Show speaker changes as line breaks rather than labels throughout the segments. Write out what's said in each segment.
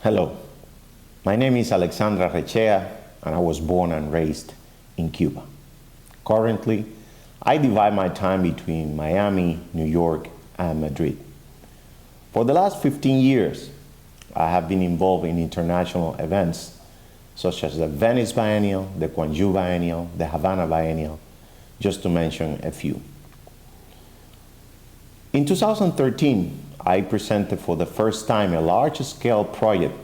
Hello, my name is Alexandre Arrechea, and I was born and raised in Cuba. Currently, I divide my time between Miami, New York, and Madrid. For the last 15 years, I have been involved in international events such as the Venice Biennial, the Gwangju Biennial, the Havana Biennial, just to mention a few. In 2013, I presented for the first time a large-scale project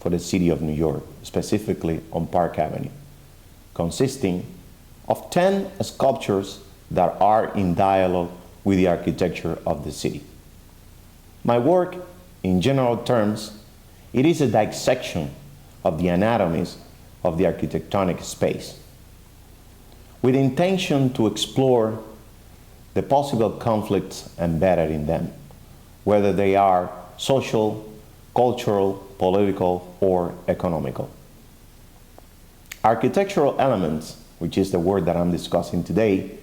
for the city of New York, specifically on Park Avenue, consisting of 10 sculptures that are in dialogue with the architecture of the city. My work, in general terms, it is a dissection of the anatomies of the architectonic space, with intention to explore the possible conflicts embedded in them, whether they are social, cultural, political, or economical. Architectural elements, which is the word that I'm discussing today,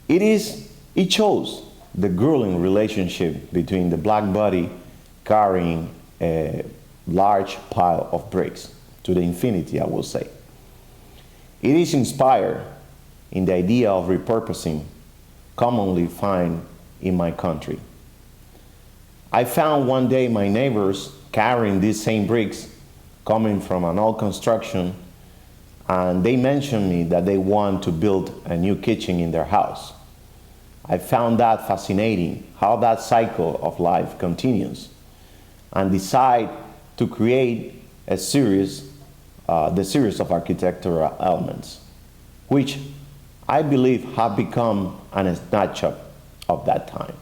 it shows the grueling relationship between the black body carrying a large pile of bricks, to the infinity, I will say. It is inspired in the idea of repurposing commonly found in my country. I found one day my neighbors carrying these same bricks coming from an old construction, and they mentioned me that they want to build a new kitchen in their house. I found that fascinating, how that cycle of life continues, and decide to create a series, the series of architectural elements, which I believe have become a snapshot of that time.